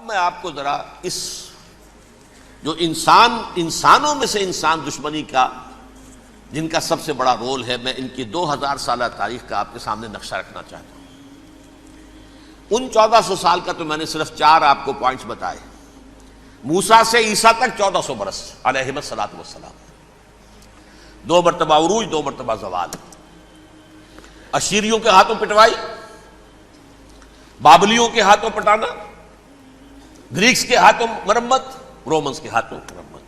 میں آپ کو ذرا اس جو انسانوں میں سے انسان دشمنی کا جن کا سب سے بڑا رول ہے، میں ان کی 2000 سالہ تاریخ کا آپ کے سامنے نقشہ رکھنا چاہتا ہوں۔ ان 1400 سال کا تو میں نے صرف 4 آپ کو پوائنٹس بتائے۔ موسیٰ سے عیسیٰ تک 1400 برس علیہم الصلاۃ والسلام، 2 مرتبہ عروج، 2 مرتبہ زوال، اشیریوں کے ہاتھوں پٹوائی، بابلیوں کے ہاتھوں پٹانا، گریکس کے ہاتھوں مرمت، رومنس کے ہاتھوں مرمت۔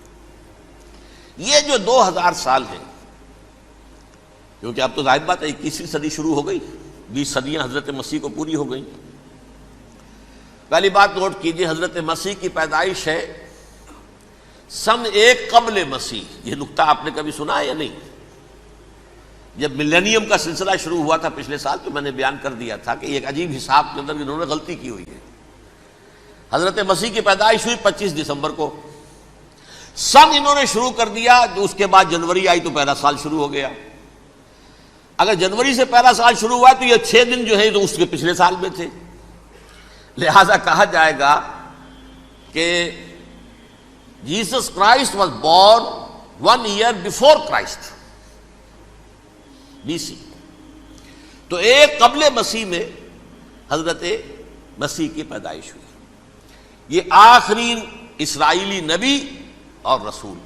یہ جو 2000 سال ہیں، کیونکہ اب تو ظاہر بات ہے 21ویں صدی شروع ہو گئی، 20 صدیاں حضرت مسیح کو پوری ہو گئی۔ پہلی بات نوٹ کیجئے، حضرت مسیح کی پیدائش ہے سن 1 قبل مسیح۔ یہ نقطہ آپ نے کبھی سنا ہے یا نہیں؟ جب ملینیم کا سلسلہ شروع ہوا تھا پچھلے سال، تو میں نے بیان کر دیا تھا کہ ایک عجیب حساب کے اندر انہوں نے غلطی کی ہوئی ہے۔ حضرت مسیح کی پیدائش ہوئی 25 دسمبر کو، سن انہوں نے شروع کر دیا، جو اس کے بعد جنوری آئی تو پہلا سال شروع ہو گیا۔ اگر جنوری سے پہلا سال شروع ہوا تو یہ 6 دن جو ہے تو اس کے پچھلے سال میں تھے، لہذا کہا جائے گا کہ Jesus Christ was born 1 year before Christ, BC۔ تو 1 قبل مسیح میں حضرت مسیح کی پیدائش ہوئی۔ یہ آخری اسرائیلی نبی اور رسول۔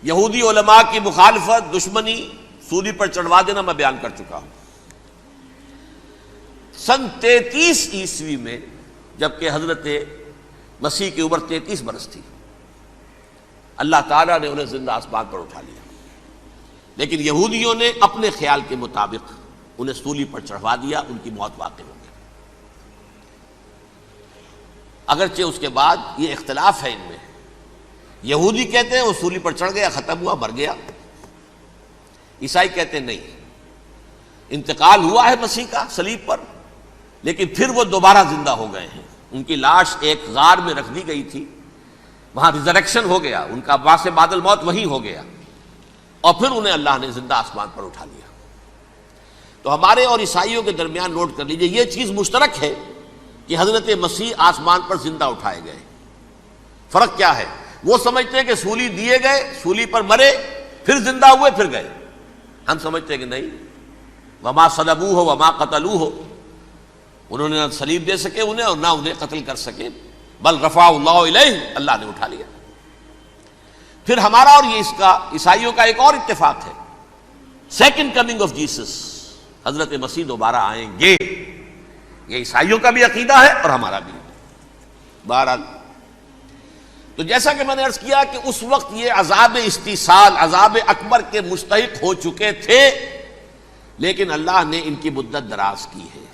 یہودی علماء کی مخالفت، دشمنی، سولی پر چڑھوا دینا میں بیان کر چکا ہوں۔ سن 33 عیسوی میں جبکہ حضرت مسیح کی عمر 33 برس تھی، اللہ تعالیٰ نے انہیں زندہ آسمان پر اٹھا لیا، لیکن یہودیوں نے اپنے خیال کے مطابق انہیں سولی پر چڑھوا دیا، ان کی موت واقع ہو گئی۔ اگرچہ اس کے بعد یہ اختلاف ہے ان میں، یہودی کہتے ہیں وہ سولی پر چڑھ گیا، ختم ہوا، مر گیا۔ عیسائی کہتے ہیں نہیں، انتقال ہوا ہے مسیح کا صلیب پر، لیکن پھر وہ دوبارہ زندہ ہو گئے ہیں۔ ان کی لاش ایک غار میں رکھ دی گئی تھی، وہاں ریزریکشن ہو گیا، ان کا باعث بعد الموت وہی ہو گیا، اور پھر انہیں اللہ نے زندہ آسمان پر اٹھا لیا۔ تو ہمارے اور عیسائیوں کے درمیان نوٹ کر لیجئے، یہ چیز مشترک ہے کہ حضرت مسیح آسمان پر زندہ اٹھائے گئے۔ فرق کیا ہے؟ وہ سمجھتے ہیں کہ سولی دیے گئے، سولی پر مرے، پھر زندہ ہوئے، پھر گئے۔ ہم سمجھتے ہیں کہ نہیں، وما صلبوہ وما قتلوہ، انہوں نے نہ صلیب دے سکے انہیں اور نہ انہیں قتل کر سکے، بل رفع اللہ الیہ، اللہ نے اٹھا لیا۔ پھر ہمارا اور یہ اس کا عیسائیوں کا ایک اور اتفاق ہے، سیکنڈ کمنگ آف جیسس، حضرت مسیح دوبارہ آئیں گے۔ یہ عیسائیوں کا بھی عقیدہ ہے اور ہمارا بھی۔ بہرحال تو جیسا کہ میں نے عرض کیا کہ اس وقت یہ عذاب استیصال، عذاب اکبر کے مستحق ہو چکے تھے، لیکن اللہ نے ان کی مدت دراز کی ہے،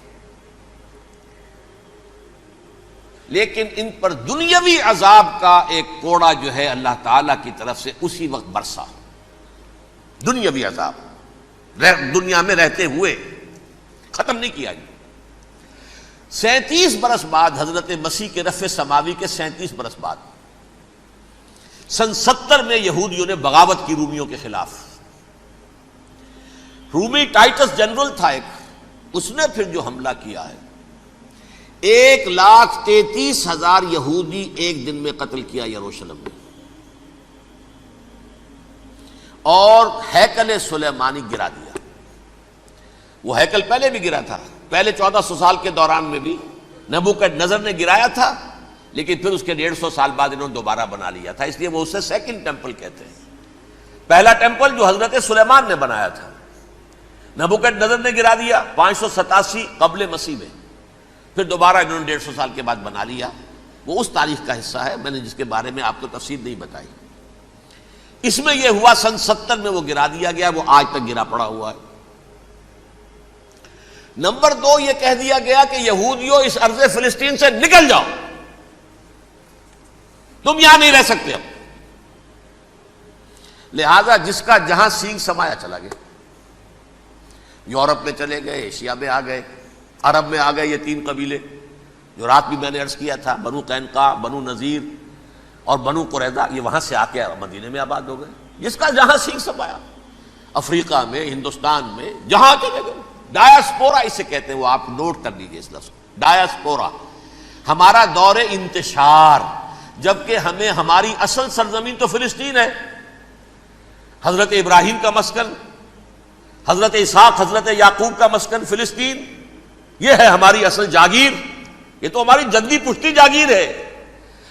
لیکن ان پر دنیاوی عذاب کا ایک کوڑا جو ہے اللہ تعالیٰ کی طرف سے اسی وقت برسا۔ دنیاوی عذاب دنیا میں رہتے ہوئے ختم نہیں کیا گیا۔ 37 برس بعد حضرت مسیح کے رفع سماوی کے 37 برس بعد سن 70 میں یہودیوں نے بغاوت کی رومیوں کے خلاف۔ رومی ٹائٹس جنرل تھا ایک، اس نے پھر جو حملہ کیا ہے، 1,33,000 یہودی ایک دن میں قتل کیا یروشلم میں، اور ہیکل سلیمانی گرا دیا۔ وہ ہیکل پہلے بھی گرا تھا، پہلے 1400 سال کے دوران میں بھی نبوکدنضر نے گرایا تھا، لیکن پھر اس کے 150 سال بعد انہوں نے دوبارہ بنا لیا تھا، اس لیے وہ اسے سیکنڈ ٹیمپل کہتے ہیں۔ پہلا ٹیمپل جو حضرت سلیمان نے بنایا تھا، نبوکدنضر نے گرا دیا 587 قبل مسیح میں، پھر دوبارہ انہوں نے 150 سال کے بعد بنا لیا۔ وہ اس تاریخ کا حصہ ہے، میں نے جس کے بارے میں آپ کو تفصیل نہیں بتائی۔ اس میں یہ ہوا سن 70 میں وہ گرا دیا گیا، وہ آج تک گرا پڑا ہوا ہے۔ نمبر 2، یہ کہہ دیا گیا کہ یہودیوں اس ارض فلسطین سے نکل جاؤ، تم یہاں نہیں رہ سکتے اب۔ لہذا جس کا جہاں سینگ سمایا چلا گیا، یورپ میں چلے گئے، ایشیا میں آ گئے، عرب میں آ گئے۔ یہ 3 قبیلے جو رات بھی میں نے عرض کیا تھا، بنو قینقاع، بنو نذیر اور بنو قریظہ، یہ وہاں سے آ کے مدینے میں آباد ہو گئے، جس کا جہاں سینگ سمایا۔ افریقہ میں، ہندوستان میں، جہاں چلے گئے۔ ڈایاسپورا اسے کہتے ہیں، وہ آپ نوٹ کر لیجیے اس لفظ کو، ڈایاسپورا۔ ہمارا دور انتشار، جبکہ ہمیں ہماری اصل سرزمین تو فلسطین ہے، حضرت ابراہیم کا مسکن، حضرت اسحاق حضرت یعقوب کا مسکن فلسطین، یہ ہے ہماری اصل جاگیر، یہ تو ہماری جدی پشتی جاگیر ہے،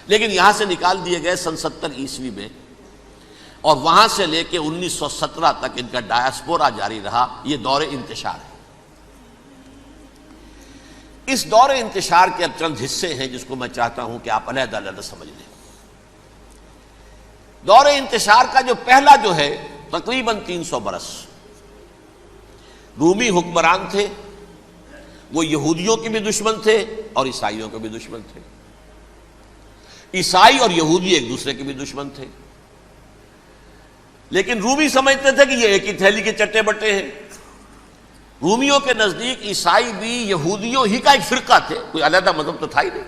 لیکن یہاں سے نکال دیے گئے سن 70 عیسوی میں، اور وہاں سے لے کے 1917 تک ان کا ڈایاسپورا جاری رہا۔ یہ دور انتشار ہے۔ اس دور انتشار کے اب چند حصے ہیں جس کو میں چاہتا ہوں کہ آپ علیحدہ علیحدہ سمجھ لیں۔ دور انتشار کا جو پہلا جو ہے تقریباً 300 برس، رومی حکمران تھے، وہ یہودیوں کے بھی دشمن تھے اور عیسائیوں کے بھی دشمن تھے، عیسائی اور یہودی ایک دوسرے کے بھی دشمن تھے، لیکن رومی سمجھتے تھے کہ یہ ایک ہی تھیلی کے چٹے بٹے ہیں۔ رومیوں کے نزدیک عیسائی بھی یہودیوں ہی کا ایک فرقہ تھے، کوئی علیحدہ مذہب تو تھا ہی نہیں،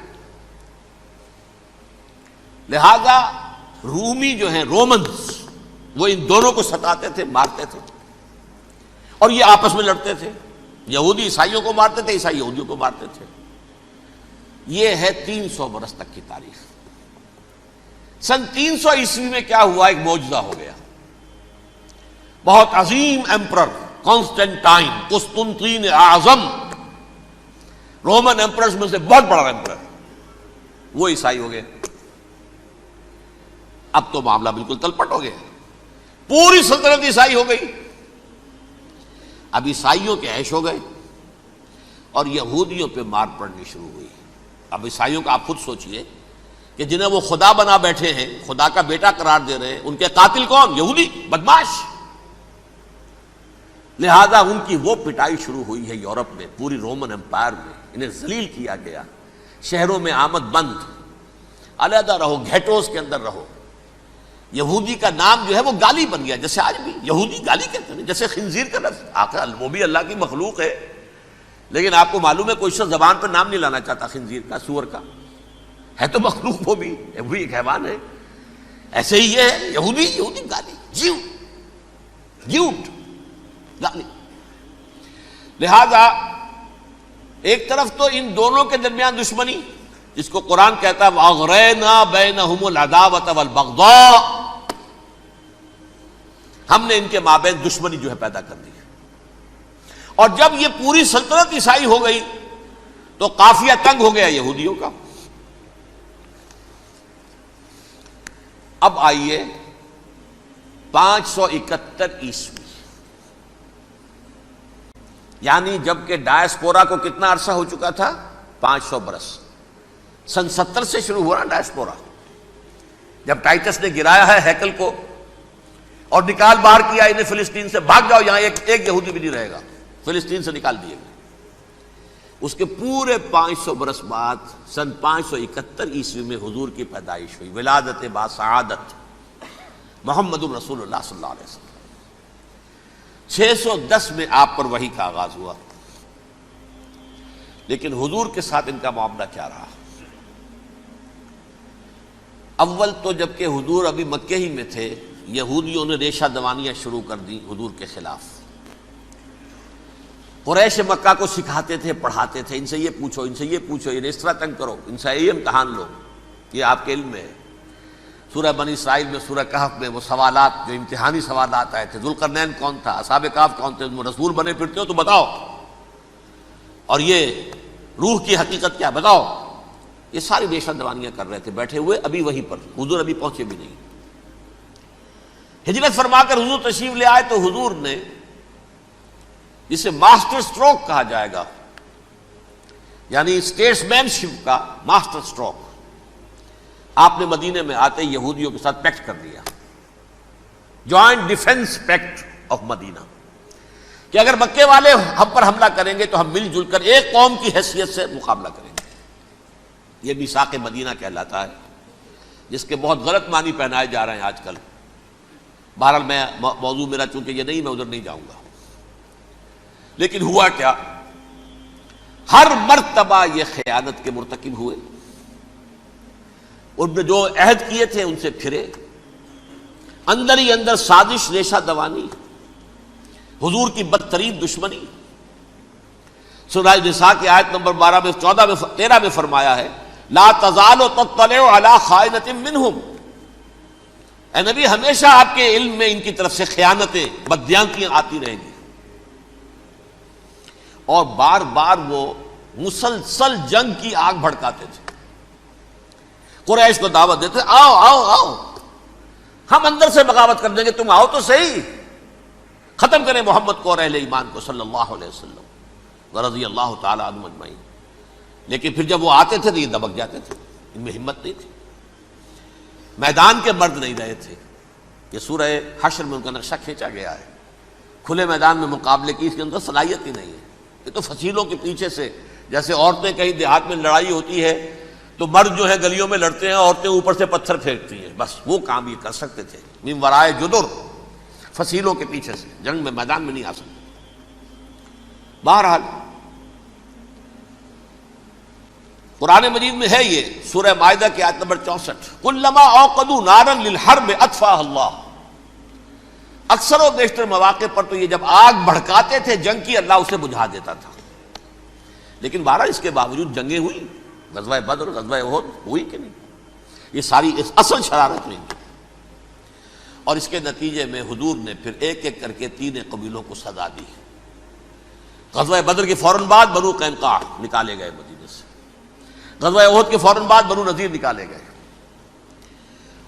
لہذا رومی جو ہیں رومنز وہ ان دونوں کو ستاتے تھے، مارتے تھے، اور یہ آپس میں لڑتے تھے، یہودی عیسائیوں کو مارتے تھے، عیسائی یہودیوں کو مارتے تھے۔ یہ ہے 300 برس تک کی تاریخ۔ سن 300 عیسوی میں کیا ہوا؟ ایک معجزہ ہو گیا۔ بہت عظیم ایمپرر کانسٹینٹائن، قسطنطین اعظم، رومن ایمپررز میں سے بہت بڑا ایمپرر، وہ عیسائی ہو گئے۔ اب تو معاملہ بالکل تلپٹ ہو گیا، پوری سلطنت عیسائی ہو گئی۔ اب عیسائیوں کے عیش ہو گئے اور یہودیوں پہ مار پڑنی شروع ہوئی۔ اب عیسائیوں کا آپ خود سوچئے کہ جنہیں وہ خدا بنا بیٹھے ہیں، خدا کا بیٹا قرار دے رہے ہیں، ان کے قاتل کون؟ یہودی بدماش۔ لہذا ان کی وہ پٹائی شروع ہوئی ہے یورپ میں، پوری رومن امپائر میں، انہیں ذلیل کیا گیا، شہروں میں آمد بند، علیحدہ رہو، گھیٹوز کے اندر رہو۔ یہودی کا نام جو ہے وہ گالی بن گیا، جیسے آج بھی یہودی گالی کہتے ہیں، جیسے خنزیر کا لفظ، آخر وہ بھی اللہ کی مخلوق ہے، لیکن آپ کو معلوم ہے کوئی شخص زبان پہ نام نہیں لانا چاہتا خنزیر کا، سور کا، ہے تو مخلوق، وہ بھی ایک حیوان ہے۔ ایسے ہی یہ ہے یہودی، یہودی گالی، جیوٹ گالی۔ لہذا ایک طرف تو ان دونوں کے درمیان دشمنی، جس کو قرآن کہتا ہے وَأَغْرَيْنَا بَيْنَهُمُ الْعَدَاوَةَ وَالْبَغْضَاءَ، ہم نے ان کے مابین دشمنی جو ہے پیدا کر دی۔ اور جب یہ پوری سلطنت عیسائی ہو گئی تو قافیہ تنگ ہو گیا یہودیوں کا۔ اب آئیے 571 عیسوی، یعنی جب کہ ڈایاسپورا کو کتنا عرصہ ہو چکا تھا؟ 500 برس۔ سن 70 سے شروع ہوا نا ڈایاسپورا، جب ٹائٹس نے گرایا ہے ہیکل کو اور نکال باہر کیا انہیں فلسطین سے، بھاگ جاؤ یہاں ایک یہودی بھی نہیں رہے گا، فلسطین سے نکال دیے گئے۔ اس کے پورے 500 برس بعد سن 571 عیسوی میں حضور کی پیدائش ہوئی، ولادت باسعادت محمد الرسول اللہ صلی اللہ علیہ وسلم۔ 610 میں آپ پر وحی کا آغاز ہوا، لیکن حضور کے ساتھ ان کا معاملہ کیا رہا؟ اول تو جب کہ حضور ابھی مکے ہی میں تھے، یہودیوں نے ریشہ دوانیاں شروع کر دی حضور کے خلاف۔ قریش مکہ کو سکھاتے تھے، پڑھاتے تھے، ان سے یہ پوچھو، ان سے یہ پوچھو، انہیں اس طرح تنگ کرو، ان سے یہ امتحان لو، یہ آپ کے علم میں ہے۔ سورہ بنی اسرائیل میں، سورہ کہف میں وہ سوالات، جو امتحانی سوالات آئے تھے، ذوالقرنین کون تھا، اصحاب کہف کون تھے، تم رسول بنے پھرتے ہو تو بتاؤ، اور یہ روح کی حقیقت کیا بتاؤ۔ یہ ساری ریشہ دوانیاں کر رہے تھے بیٹھے ہوئے، ابھی وہیں پر حضور ابھی پہنچے بھی نہیں۔ ہجرت فرما کر حضور تشریف لے آئے تو حضور نے، جسے ماسٹر سٹروک کہا جائے گا، یعنی اسٹیٹس مین شپ کا ماسٹر سٹروک، آپ نے مدینے میں آتے یہودیوں کے ساتھ پیکٹ کر دیا، جوائنٹ ڈیفنس پیکٹ آف مدینہ، کہ اگر مکے والے ہم پر حملہ کریں گے تو ہم مل جل کر ایک قوم کی حیثیت سے مقابلہ کریں گے۔ یہ میثاق مدینہ کہلاتا ہے، جس کے بہت غلط معنی پہنائے جا رہے ہیں آج کل۔ بہرحال میں موضوع میرا چونکہ یہ نہیں، میں ادھر نہیں جاؤں گا، لیکن ہوا کیا؟ ہر مرتبہ یہ خیانت کے مرتکب ہوئے، ان نے جو عہد کیے تھے ان سے پھرے، اندر ہی اندر سازش، ریشہ دوانی، حضور کی بدترین دشمنی۔ سورہ نساء کی آیت نمبر 13 میں فرمایا ہے لا تزال تطلع علی خائنۃ منہم، اے نبی ہمیشہ آپ کے علم میں ان کی طرف سے خیانتیں، بددیانتیاں آتی رہیں گی. اور بار بار وہ مسلسل جنگ کی آگ بھڑکاتے تھے. قریش کو دعوت دیتے، آؤ آؤ آؤ ہم اندر سے بغاوت کر دیں گے، تم آؤ تو صحیح، ختم کریں محمد کو اور اہل ایمان کو صلی اللہ علیہ وسلم ورضی اللہ تعالی عنہم اجمعین. لیکن پھر جب وہ آتے تھے تو یہ دبک جاتے تھے، ان میں ہمت نہیں تھی، میدان کے مرد نہیں رہے تھے. یہ سورہ حشر میں ان کا نقشہ کھینچا گیا ہے. کھلے میدان میں مقابلے کی اس کے اندر صلاحیت ہی نہیں ہے. یہ تو فصیلوں کے پیچھے سے، جیسے عورتیں کہیں دیہات میں لڑائی ہوتی ہے تو مرد جو ہے گلیوں میں لڑتے ہیں، عورتیں اوپر سے پتھر پھینکتی ہیں، بس وہ کام یہ کر سکتے تھے. من ورائے جدر، فصیلوں کے پیچھے سے، جنگ میں میدان میں نہیں آ سکتے. بہرحال قرآن مجید میں ہے یہ سورہ مائدہ کی آیت نمبر 64، کلما اوقدوا نارا للحرب اطفاها اللہ. اکثر و بیشتر مواقع پر تو یہ جب آگ بھڑکاتے تھے جنگ کی، اللہ اسے بجھا دیتا تھا. لیکن بہرحال اس کے باوجود جنگیں ہوئی، غزوہ بدر، غزوہ احد ہوئی کہ نہیں؟ یہ ساری اصل شرارت ہوئی. اور اس کے نتیجے میں حضور نے پھر ایک ایک کر کے 3 قبیلوں کو سزا دی. غزوہ بدر کے فوراً بعد بنو قینقاع نکالے گئے مدینے سے، غزوہ احد کے فوراً بعد بنو نذیر نکالے گئے،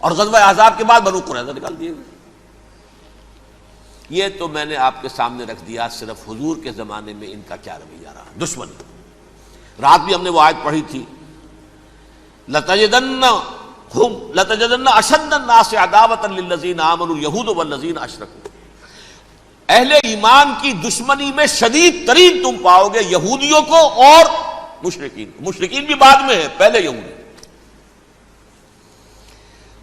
اور غزوہ احزاب کے بعد بنو قریظہ نکال دیے گئے. یہ تو میں نے آپ کے سامنے رکھ دیا صرف حضور کے زمانے میں ان کا کیا رویہ رہا. دشمن، رات بھی ہم نے وہ آیت پڑھی تھی، لَتَجِدَنَّ أَشَدَّ النَّاسِ عَدَاوَةً لِلَّذِينَ آمَنُوا الْيَهُودُ وَالَّذِينَ أَشْرَكُوا. اہل ایمان کی دشمنی میں شدید ترین تم پاؤ گے یہودیوں کو اور مشرکین. مشرکین بھی بعد میں ہے، پہلے یہودی.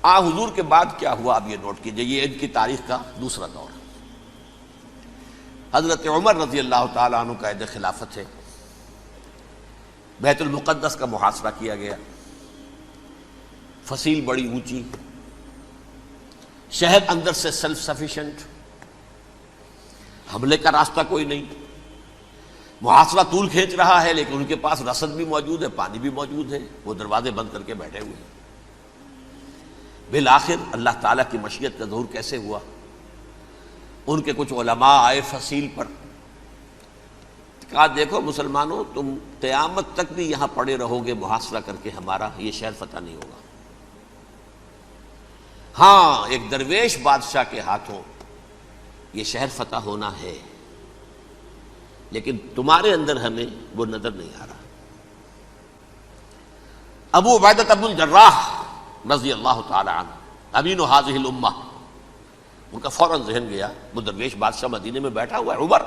حضور کے بعد کیا ہوا اب یہ نوٹ کیجئے، یہ ان کی تاریخ کا دوسرا دور. حضرت عمر رضی اللہ تعالیٰ عنہ کا عہد خلافت ہے. بیت المقدس کا محاصرہ کیا گیا، فصیل بڑی اونچی، شہر اندر سے سیلف سفیشینٹ، حملے کا راستہ کوئی نہیں. محاصرہ طول کھینچ رہا ہے لیکن ان کے پاس رسد بھی موجود ہے، پانی بھی موجود ہے، وہ دروازے بند کر کے بیٹھے ہوئے ہیں. بالآخر اللہ تعالیٰ کی مشیت کا ظہور کیسے ہوا؟ ان کے کچھ علماء آئے فصیل پر، کہا دیکھو مسلمانوں، تم قیامت تک بھی یہاں پڑے رہو گے محاصرہ کر کے، ہمارا یہ شہر فتح نہیں ہوگا. ہاں ایک درویش بادشاہ کے ہاتھوں یہ شہر فتح ہونا ہے، لیکن تمہارے اندر ہمیں وہ نظر نہیں آ رہا. ابو عبیدہ بن الجراح رضی اللہ تعالی عنہ، امین هذه الامہ، ان کا فوراً ذہن گیا وہ درویش بادشاہ مدینے میں بیٹھا ہوا ہے عمر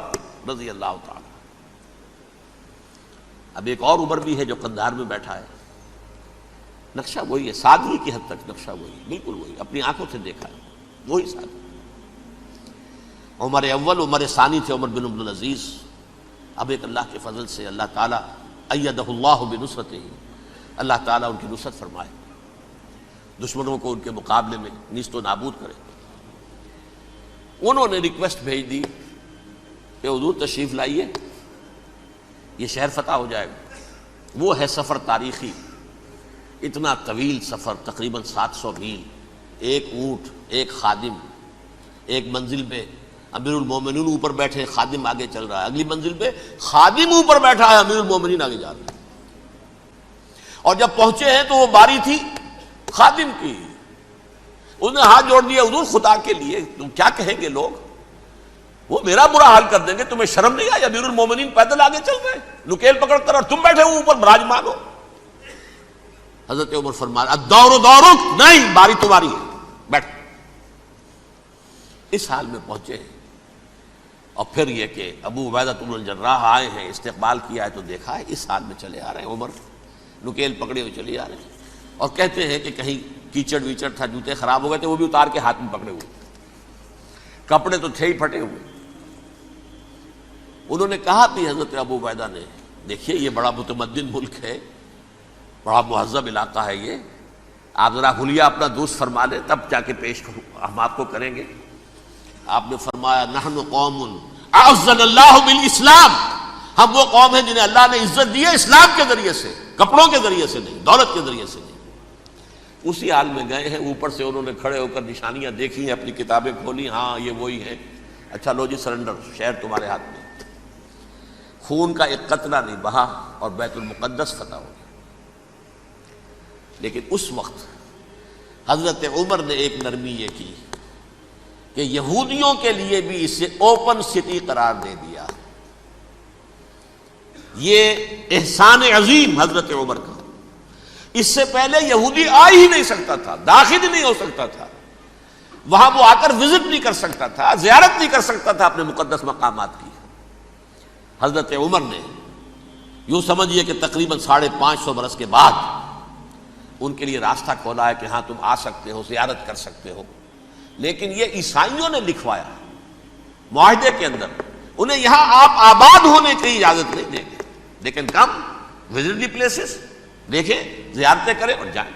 رضی اللہ تعالی. اب ایک اور عمر بھی ہے جو قندھار میں بیٹھا ہے. نقشہ وہی ہے، سادگی کی حد تک نقشہ وہی، بالکل وہی، اپنی آنکھوں سے دیکھا ہے وہی سادگی. عمر اول، عمر ثانی تھے عمر بن عبد العزیز. اب ایک اللہ کے فضل سے اللہ تعالیٰ ایدہ اللہ بنصرتہ، اللہ تعالیٰ ان کی نصرت فرمائے، دشمنوں کو ان کے مقابلے میں نیست و نابود کرے. انہوں نے ریکویسٹ بھیج دی کہ حضور تشریف لائیے، یہ شہر فتح ہو جائے گا. وہ ہے سفر تاریخی، اتنا طویل سفر، تقریباً 700 میل، ایک اونٹ، ایک خادم، ایک منزل پہ امیر المومنین اوپر بیٹھے، خادم آگے چل رہا ہے، اگلی منزل پہ خادم اوپر بیٹھا ہے، امیر المومنین آگے جا رہے ہیں. اور جب پہنچے ہیں تو وہ باری تھی خادم کی. انہوں نے ہاتھ جوڑ دیا، حضور خدا کے لیے تم کیا کہیں گے لوگ، وہ میرا برا حال کر دیں گے، تمہیں شرم نہیں آئی؟ امیر المومنین پیدل آگے چل رہے ہیں نکیل پکڑ کر، اور تم بیٹھے ہو اوپر براجمان ہو. حضرت عمر فرمایا الدور دورک، نہیں باری تمہاری ہے، بیٹھ. اس حال میں پہنچے ہیں. اور پھر یہ کہ ابو عبیدہ بن الجراح آئے ہیں، استقبال کیا ہے تو دیکھا ہے اس حال میں چلے آ رہے ہیں. عمر نکیل پکڑے ہوئے چلے آ رہے ہیں، اور کہتے ہیں کہ کہیں کیچڑ ویچڑ تھا، جوتے خراب ہو گئے تھے، وہ بھی اتار کے ہاتھ میں پکڑے ہوئے، کپڑے تو تھے ہی پھٹے ہوئے. انہوں نے کہا بھی حضرت ابو عبیدہ نے، دیکھیے یہ بڑا متمدن ملک ہے، بڑا مہذب علاقہ ہے یہ، آپ ذرا حلیہ اپنا درست فرما لیں تب جا کے پیش ہم آپ کو کریں گے. آپ نے فرمایا نحن قوم اعزنا اللہ بالاسلام، ہم وہ قوم ہیں جنہیں اللہ نے عزت دی ہے اسلام کے ذریعے سے. کپڑوں کے ذریعے سے نہیں، دولت کے ذریعے سے نہیں۔ اسی حال میں گئے ہیں، اوپر سے انہوں نے کھڑے ہو کر نشانیاں دیکھی ہیں، اپنی کتابیں کھولی، ہاں یہ وہی ہیں، اچھا لو جی سرنڈر، شہر تمہارے ہاتھ میں۔ خون کا ایک قطرہ نہیں بہا اور بیت المقدس فتح ہو گیا۔ لیکن اس وقت حضرت عمر نے ایک نرمی یہ کی کہ یہودیوں کے لیے بھی اسے اوپن سٹی قرار دے دیا۔ یہ احسان عظیم حضرت عمر کا، اس سے پہلے یہودی آ ہی نہیں سکتا تھا، داخل ہی نہیں ہو سکتا تھا، وہاں وہ آ کر وزٹ نہیں کر سکتا تھا، زیارت نہیں کر سکتا تھا اپنے مقدس مقامات کی۔ حضرت عمر نے یوں سمجھیے کہ تقریباً 550 برس کے بعد ان کے لیے راستہ کھولا ہے کہ ہاں تم آ سکتے ہو، زیارت کر سکتے ہو۔ لیکن یہ عیسائیوں نے لکھوایا معاہدے کے اندر، انہیں یہاں آپ آباد ہونے کی اجازت نہیں دیں گے، لیکن کم وزٹ دی پلیسز، دیکھیں، زیارتیں کریں اور جائیں۔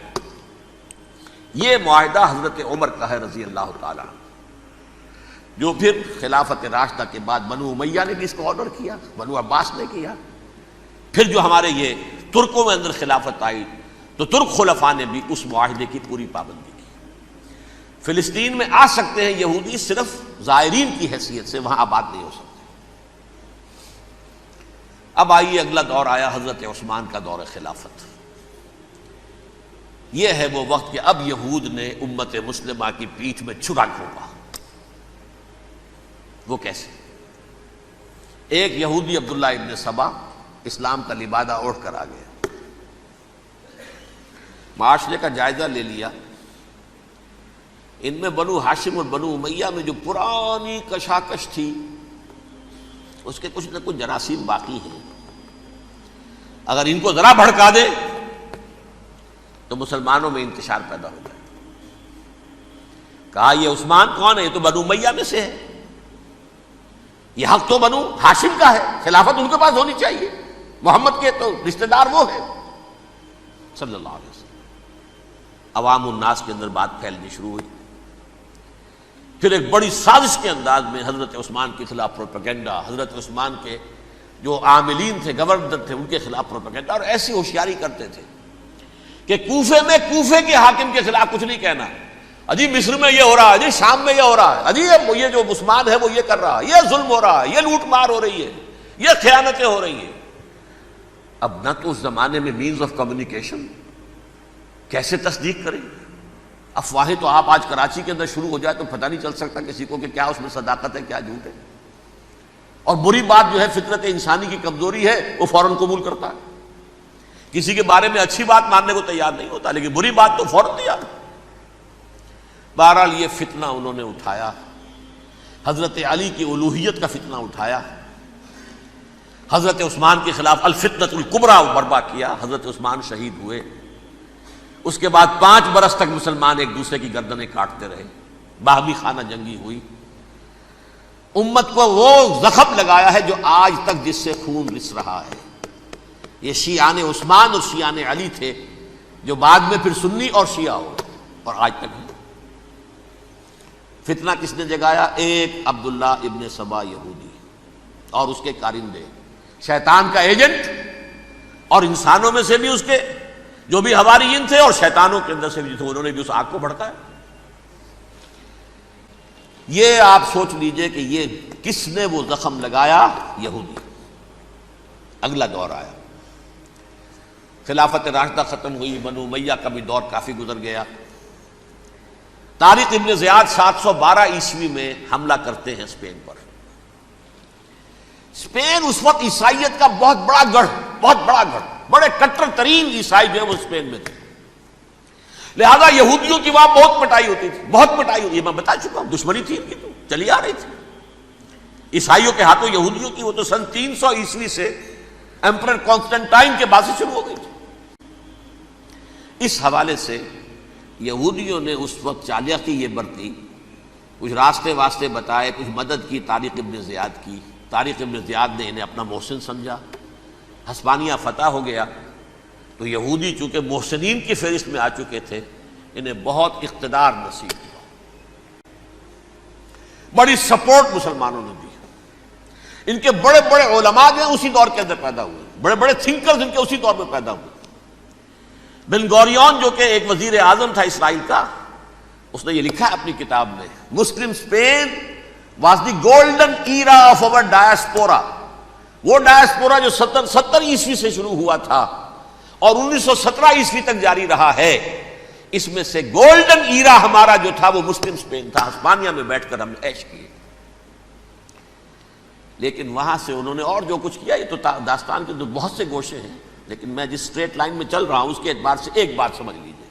یہ معاہدہ حضرت عمر کا ہے رضی اللہ تعالیٰ، جو پھر خلافت راشدہ کے بعد بنو امیہ نے بھی اس کو آرڈر کیا، بنو عباس نے کیا، پھر جو ہمارے یہ ترکوں میں اندر خلافت آئی تو ترک خلفاء نے بھی اس معاہدے کی پوری پابندی کی۔ فلسطین میں آ سکتے ہیں یہودی، صرف زائرین کی حیثیت سے، وہاں آباد نہیں ہو سکتے۔ اب آئیے اگلا دور آیا حضرت عثمان کا دور خلافت۔ یہ ہے وہ وقت کہ اب یہود نے امت مسلمہ کی پیٹھ میں چھرا گھونپا۔ وہ کیسے؟ ایک یہودی عبداللہ ابن سبا اسلام کا لبادہ اوڑھ کر آ گیا، معاشرے کا جائزہ لے لیا، ان میں بنو ہاشم اور بنو امیہ میں جو پرانی کشاکش تھی اس کے کچھ نہ کچھ جراثیم باقی ہیں، اگر ان کو ذرا بھڑکا دے تو مسلمانوں میں انتشار پیدا ہو جائے۔ کہا یہ عثمان کون ہے؟ یہ تو بنو امیہ میں سے ہے، یہ حق تو بنو ہاشم کا ہے، خلافت ان کے پاس ہونی چاہیے، محمد کے تو رشتہ دار وہ ہے صلی اللہ علیہ وسلم۔ عوام الناس کے اندر بات پھیلنی شروع ہوئی، پھر ایک بڑی سازش کے انداز میں حضرت عثمان کے خلاف پروپیگنڈا، حضرت عثمان کے جو عاملین تھے، گورنر تھے، ان کے خلاف پروپیگنڈا، اور ایسی ہوشیاری کرتے تھے کہ کوفے میں کوفے کے حاکم کے خلاف کچھ نہیں کہنا، اجی مصر میں یہ ہو رہا ہے، اجی شام میں یہ ہو رہا ہے، اجی یہ جو عثمان ہے وہ یہ کر رہا ہے، یہ ظلم ہو رہا ہے، یہ لوٹ مار ہو رہی ہے، یہ خیانتیں ہو رہی ہیں۔ اب نہ تو اس زمانے میں مینز آف کمیونیکیشن، کیسے تصدیق کریں؟ افواہیں تو آپ آج کراچی کے اندر شروع ہو جائے تو پتہ نہیں چل سکتا کسی کو کہ کیا اس میں صداقت ہے کیا جھوٹ ہے، اور بری بات جو ہے فطرت انسانی کی کمزوری ہے وہ فوراً قبول کرتا ہے، کسی کے بارے میں اچھی بات ماننے کو تیار نہیں ہوتا، لیکن بری بات تو فوراً تیار۔ بہرحال یہ فتنہ انہوں نے اٹھایا، حضرت علی کی الوہیت کا فتنہ اٹھایا، حضرت عثمان کے خلاف الفتنۃ الکبریٰ برپا کیا، حضرت عثمان شہید ہوئے۔ اس کے بعد 5 برس تک مسلمان ایک دوسرے کی گردنیں کاٹتے رہے، باہمی خانہ جنگی ہوئی، امت کو وہ زخم لگایا ہے جو آج تک جس سے خون رس رہا ہے۔ یہ شیعان عثمان اور شیعان علی تھے جو بعد میں پھر سنی اور شیعہ ہو اور آج تک ہے۔ فتنہ کس نے جگایا؟ ایک عبداللہ ابن سبا یہودی اور اس کے کارندے، شیطان کا ایجنٹ، اور انسانوں میں سے بھی اس کے جو بھی حواریین تھے اور شیطانوں کے اندر سے بھی تھے، انہوں نے بھی اس آگ کو بھڑکایا۔ یہ آپ سوچ لیجئے کہ یہ کس نے وہ زخم لگایا؟ یہودی۔ اگلا دور آیا، خلافت راشدہ ختم ہوئی، بنو امیہ کا بھی دور کافی گزر گیا۔ طارق ابن زیاد 712 عیسوی میں حملہ کرتے ہیں اسپین پر۔ اسپین اس وقت عیسائیت کا بہت بڑا گڑھ، بڑے کٹر ترین عیسائی جو ہے وہ اسپین میں تھے، لہذا یہودیوں کی وہاں بہت پٹائی ہوتی تھی، بہت پٹائی ہوتی، یہ میں بتا چکا ہوں، دشمنی تھی ان کی تو چلی آ رہی تھی عیسائیوں کے ہاتھوں یہودیوں کی۔ وہ تو سن 300 عیسوی سے ایمپرر کانسٹنٹائن کے بعد سے شروع ہو گئی تھی۔ اس حوالے سے یہودیوں نے اس وقت چالاکی یہ برتی، کچھ راستے واسطے بتائے، کچھ مدد کی طارق ابن زیاد کی۔ طارق ابن زیاد نے انہیں اپنا محسن سمجھا، ہسپانیہ فتح ہو گیا تو یہودی چونکہ محسنین کی فہرست میں آ چکے تھے، انہیں بہت اقتدار نصیب ہوا، بڑی سپورٹ مسلمانوں نے دی۔ ان کے بڑے بڑے علماء جو ہیں اسی دور کے اندر پیدا ہوئے، بڑے بڑے تھنکرز ان کے اسی دور میں پیدا ہوئے۔ بن گوریون جو کہ ایک وزیر اعظم تھا اسرائیل کا، اس نے یہ لکھا ہے اپنی کتاب میں، Muslim Spain was the golden era of our diaspora. وہ ڈائسپورا جو 70 عیسوی سے شروع ہوا تھا اور 1917 عیسوی تک جاری رہا ہے، اس میں سے گولڈن ایرا ہمارا جو تھا وہ مسلم اسپین تھا. ہسپانیہ میں بیٹھ کر ہم نے عیش کیے. لیکن وہاں سے انہوں نے اور جو کچھ کیا، یہ تو داستان کے تو بہت سے گوشے ہیں، لیکن میں جس اسٹریٹ لائن میں چل رہا ہوں اس کے اعتبار سے ایک بات سمجھ لیجیے.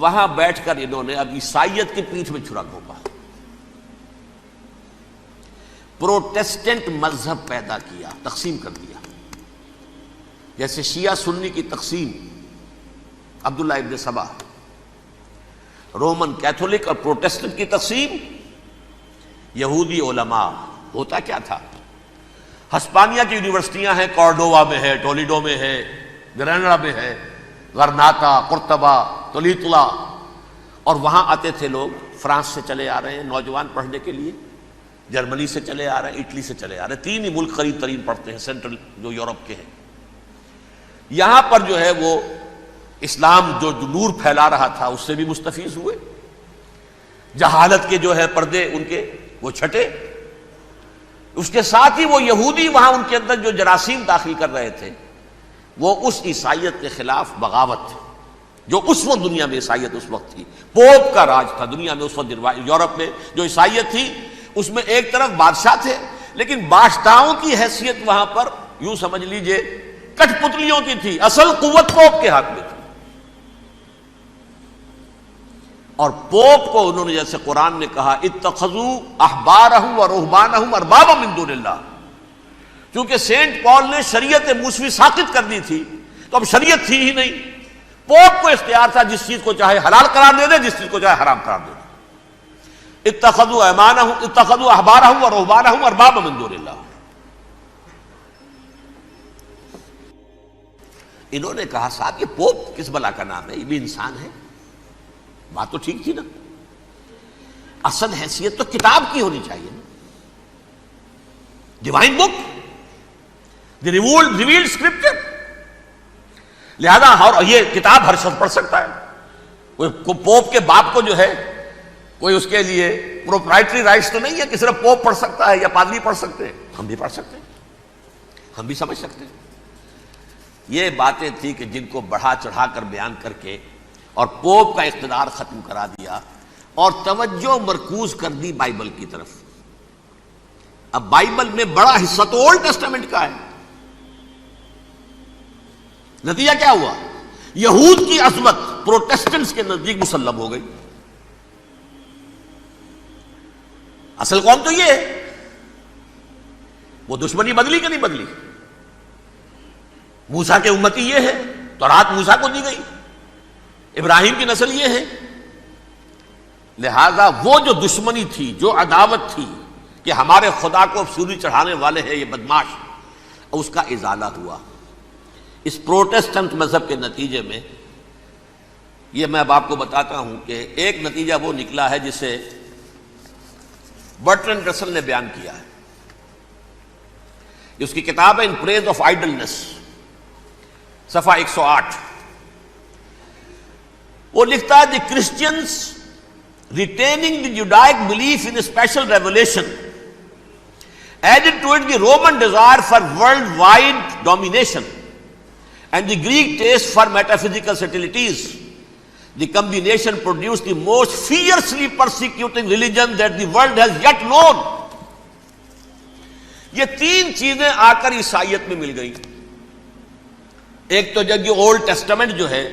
وہاں بیٹھ کر انہوں نے اب عیسائیت کی پیٹھ میں چھرا گھونپا، پروٹیسٹنٹ مذہب پیدا کیا، تقسیم کر دیا. جیسے شیعہ سنی کی تقسیم، عبداللہ ابن سبا، رومن کیتھولک اور پروٹیسٹنٹ کی تقسیم، یہودی علماء. ہوتا کیا تھا؟ ہسپانیہ کی یونیورسٹیاں ہیں، کارڈووا میں ہے، ٹولیڈو میں ہے، گریناڈا میں ہے، غرناطہ، قرطبہ، تولیتلا، اور وہاں آتے تھے لوگ. فرانس سے چلے آ رہے ہیں نوجوان پڑھنے کے لیے، جرمنی سے چلے آ رہے ہیں، اٹلی سے چلے آ رہے ہیں. 3 ہی ملک قریب ترین پڑھتے ہیں سینٹرل جو یورپ کے ہیں. یہاں پر جو ہے وہ اسلام جو نور پھیلا رہا تھا اس سے بھی مستفیض ہوئے. جہالت کے جو ہے پردے ان کے وہ چھٹے. اس کے ساتھ ہی وہ یہودی وہاں ان کے اندر جو جراثیم داخل کر رہے تھے وہ اس عیسائیت کے خلاف بغاوت تھی جو اس وقت دنیا میں عیسائیت اس وقت تھی. پوپ کا راج تھا دنیا میں اس وقت. یورپ میں جو عیسائیت تھی اس میں ایک طرف بادشاہ تھے، لیکن بادشاہوں کی حیثیت وہاں پر یوں سمجھ لیجئے کٹ پتلیوں کی تھی. اصل قوت پوپ کے ہاتھ میں تھی. اور پوپ کو انہوں نے جیسے قرآن نے کہا اتخذوا احبارهم ورهبانهم اربابا من دون اللہ، کیونکہ سینٹ پال نے شریعت موسوی ساقط کر دی تھی تو اب شریعت تھی ہی نہیں. پوپ کو اختیار تھا جس چیز کو چاہے حلال قرار دے دے، جس چیز کو چاہے حرام قرار دے دے. اتخذوا احبارهم ورهبانهم اربابا من دون اللہ. انہوں نے کہا صاحب یہ پوپ کس بلا کا نام ہے، یہ بھی انسان ہے. بات تو ٹھیک تھی نا، اصل حیثیت تو کتاب کی ہونی چاہیے نا، ڈیوائن بک، دی ریویلڈ اسکرپچر. لہذا اور یہ کتاب ہر شخص پڑھ سکتا ہے. کوئی پوپ کے باپ کو جو ہے کوئی اس کے لیے پروپرائٹری رائٹس تو نہیں ہے کہ صرف پوپ پڑھ سکتا ہے یا پادری پڑھ سکتے ہیں. ہم بھی پڑھ سکتے ہیں، ہم بھی سمجھ سکتے ہیں. یہ باتیں تھی کہ جن کو بڑھا چڑھا کر بیان کر کے اور پوپ کا اقتدار ختم کرا دیا اور توجہ مرکوز کر دی بائبل کی طرف. اب بائبل میں بڑا حصہ تو اولڈ ٹیسٹامنٹ کا ہے. نتیجہ کیا ہوا؟ یہود کی عظمت پروٹیسٹنٹس کے نزدیک مسلم ہو گئی. اصل قوم تو یہ ہے. وہ دشمنی بدلی کہ نہیں بدلی؟ موسیٰ کے امتی یہ ہے، تورات موسیٰ کو دی گئی، ابراہیم کی نسل یہ ہے. لہذا وہ جو دشمنی تھی، جو عداوت تھی کہ ہمارے خدا کو سولی چڑھانے والے ہیں یہ بدماش، اس کا ازالہ ہوا اس پروٹیسٹنٹ مذہب کے نتیجے میں. یہ میں اب آپ کو بتاتا ہوں کہ ایک نتیجہ وہ نکلا ہے جسے برٹرنڈ رسل نے بیان کیا ہے. اس کی کتاب ہے ان پریز آف آئیڈلنس، صفحہ 108. وہ لکھتا ہے the Christians retaining the Judaic belief in special revelation added to it the Roman desire for worldwide domination and the Greek taste for metaphysical subtleties. The combination produced the most fiercely persecuting religion that the world has yet known. یہ 3 چیزیں آ کر عیسائیت میں مل گئی. ایک تو جب یہ اولڈ ٹیسٹمنٹ جو ہے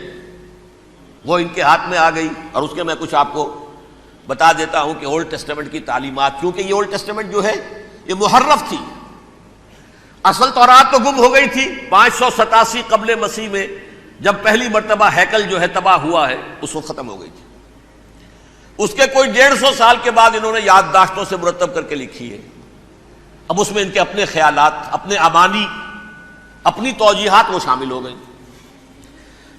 وہ ان کے ہاتھ میں آ گئی، اور اس کے میں کچھ آپ کو بتا دیتا ہوں کہ اولڈ ٹیسٹمنٹ کی تعلیمات، کیونکہ یہ اولڈ ٹیسٹمنٹ جو ہے یہ محرف تھی. اصل تورات تو گم ہو گئی تھی 587 قبل مسیح میں، جب پہلی مرتبہ ہیکل جو ہے تباہ ہوا ہے اس وقت ختم ہو گئی تھی. اس کے کوئی 150 سال کے بعد انہوں نے یادداشتوں سے مرتب کر کے لکھی ہے. اب اس میں ان کے اپنے خیالات، اپنے امانی، اپنی توجیحات وہ شامل ہو گئی.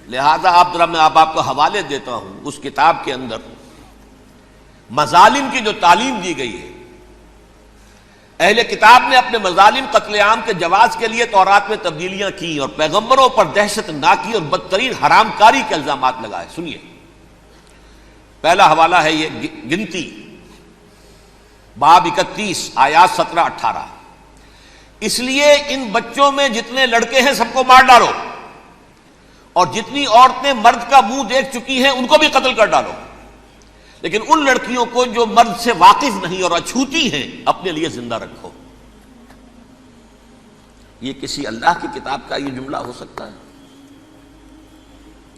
لہذا میں آپ کو حوالے دیتا ہوں اس کتاب کے اندر مظالم کی جو تعلیم دی گئی ہے، اہل کتاب نے اپنے مظالم قتل عام کے جواز کے لیے تورات میں تبدیلیاں کی اور پیغمبروں پر دہشت ناکی اور بدترین حرام کاری کے الزامات لگائے. سنیے، پہلا حوالہ ہے یہ گنتی باب 31 آیات 17-18. اس لیے ان بچوں میں جتنے لڑکے ہیں سب کو مار ڈالو، اور جتنی عورتیں مرد کا منہ دیکھ چکی ہیں ان کو بھی قتل کر ڈالو، لیکن ان لڑکیوں کو جو مرد سے واقف نہیں اور اچھوتی ہیں اپنے لیے زندہ رکھو. یہ کسی اللہ کی کتاب کا یہ جملہ ہو سکتا ہے؟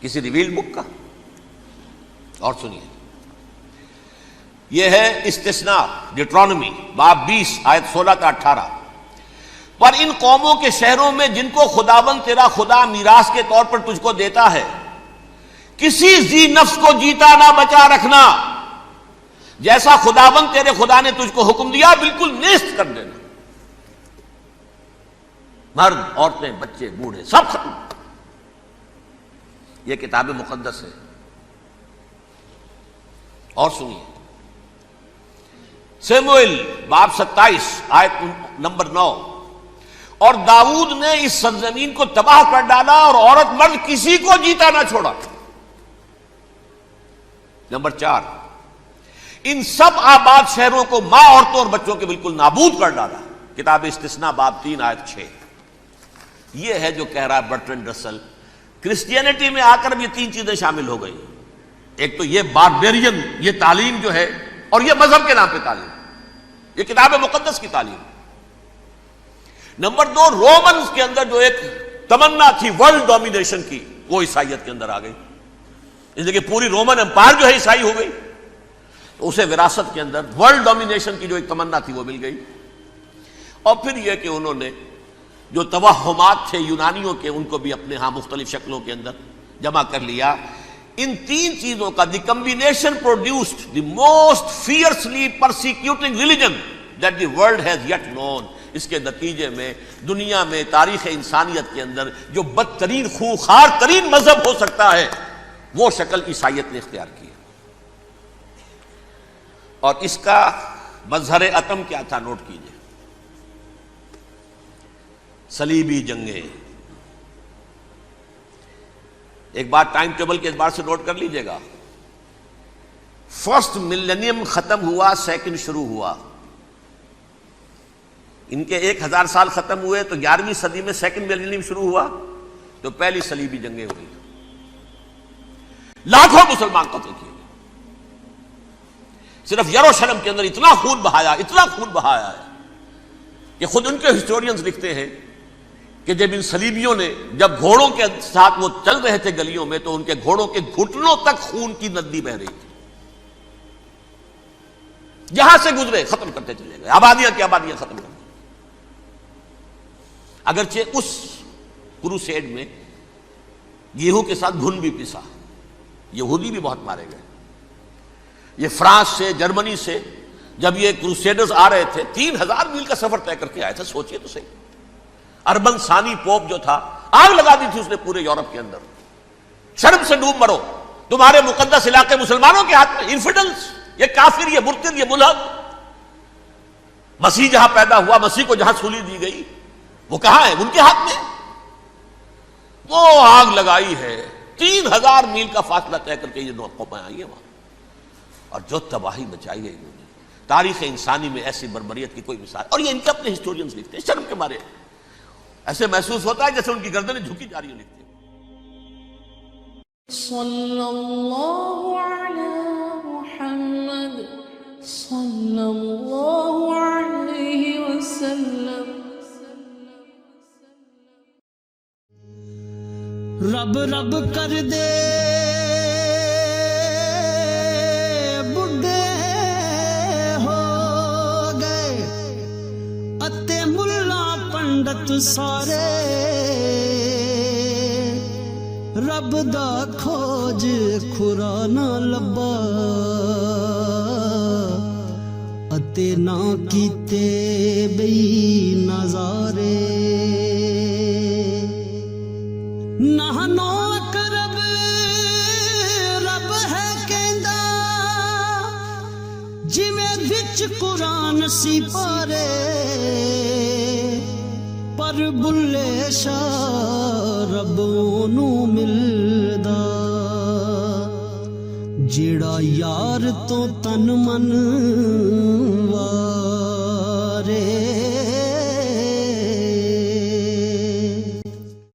کسی ریویل بک کا؟ اور سنیے، یہ ہے استثناء ڈیٹرانومی باب 20 آیت 16-18. پر ان قوموں کے شہروں میں جن کو خداوند تیرا خدا میراث کے طور پر تجھ کو دیتا ہے، کسی ذی نفس کو جیتا نہ بچا رکھنا، جیسا خداوند تیرے خدا نے تجھ کو حکم دیا بالکل نیست کر دینا. مرد، عورتیں، بچے، بوڑھے سب ختم. یہ کتاب مقدس ہے. اور سنیے، سموئیل باب 27 آیت نمبر 9. اور داؤد نے اس سرزمین کو تباہ کر ڈالا اور عورت مرد کسی کو جیتا نہ چھوڑا. نمبر 4، ان سب آباد شہروں کو ماں، عورتوں اور بچوں کے بالکل نابود کر ڈالا. کتاب استثناء باب 3 آیت 6. یہ ہے جو کہہ رہا ہے برٹرنڈ رسل، کرسچینٹی میں آ کر اب یہ 3 چیزیں شامل ہو گئی. ایک تو یہ باربیرین یہ تعلیم جو ہے، اور یہ مذہب کے نام پہ تعلیم، یہ کتاب مقدس کی تعلیم. نمبر 2، رومنز کے اندر جو ایک تمنا تھی ورلڈ ڈومینیشن کی، وہ عیسائیت کے اندر آ گئی. اس لیے کہ پوری رومن امپائر جو ہے عیسائی ہو گئی، تو اسے وراثت کے اندر ورلڈ ڈومینیشن کی جو ایک تمنا تھی وہ مل گئی. اور پھر یہ کہ انہوں نے جو توہمات تھے یونانیوں کے ان کو بھی اپنے ہاں مختلف شکلوں کے اندر جمع کر لیا. ان 3 چیزوں کا the combination produced the most fiercely persecuting religion that the world has yet known. اس کے نتیجے میں دنیا میں تاریخ انسانیت کے اندر جو بدترین خوخار ترین مذہب ہو سکتا ہے وہ شکل عیسائیت نے اختیار کی. اور اس کا مظہر عتم کیا تھا نوٹ کیجئے، صلیبی جنگیں. ایک بات ٹائم ٹیبل کے اعتبار سے نوٹ کر لیجئے گا. فرسٹ ملینیم ختم ہوا، سیکنڈ شروع ہوا. ان کے 1000 سال ختم ہوئے تو 11ویں صدی میں سیکنڈ ملینیم شروع ہوا، تو پہلی صلیبی جنگیں ہوئی. لاکھوں مسلمان قتل کیے. صرف یروشلم کے اندر اتنا خون بہایا ہے کہ خود ان کے ہسٹورینز لکھتے ہیں کہ جب ان صلیبیوں نے جب گھوڑوں کے ساتھ وہ چل رہے تھے گلیوں میں، تو ان کے گھوڑوں کے گھٹنوں تک خون کی ندی بہ رہی تھی. جہاں سے گزرے ختم کرتے چلے گئے، آبادیاں کی آبادیاں ختم کر دی. اگرچہ اس کروسیڈ میں گیہوں کے ساتھ گھن بھی پسا، یہودی بھی بہت مارے گئے. یہ فرانس سے، جرمنی سے جب یہ کروسیڈرز آ رہے تھے 3000 میل کا سفر طے کر کے آئے تھے. سوچئے تو صحیح. اربن ثانی پوپ جو تھا، آگ لگا دی تھی اس نے پورے یورپ کے اندر. شرم سے ڈوب مرو، تمہارے مقدس علاقے مسلمانوں کے ہاتھ میں. انفیڈلز، یہ کافر، یہ مرتد، یہ ملحد. مسیح جہاں پیدا ہوا، مسیح کو جہاں سولی دی گئی، وہ کہاں ہے؟ ان کے ہاتھ میں. وہ آگ لگائی ہے، 3000 میل کا فاصلہ طے کر کے یہ قومیں آئی ہیں وہاں، اور جو تباہی مچائی ہے انہوں نے. تاریخ انسانی میں ایسی بربریت کی کوئی مثال. اور یہ ان کے اپنے ہسٹورینز لکھتے ہیں. شرم کے مارے ایسے محسوس ہوتا ہے جیسے ان کی گردنیں جھکی جا رہی ہیں. لکھتے ہیں صلی اللہ علی محمد صلی اللہ علیہ وسلم. رب رب کر دے بڈھے ہو گئے اتے ملا پنڈت سارے، رب دا کھوج کھرا نہ لبا اتے نہ کیتے بئی نظارے. نہنو اقرب رب ہے کہندا جویں وچ قرآن ਸੀ ਪਾਰੇ ਪਰ ਬੁੱਲੇ ਸ਼ਾਹ ਰੱਬ ਨੂੰ ਮਿਲਦਾ ਜਿਹੜਾ ਯਾਰ ਤੋਂ ਤਨ ਮਨ ਵਾ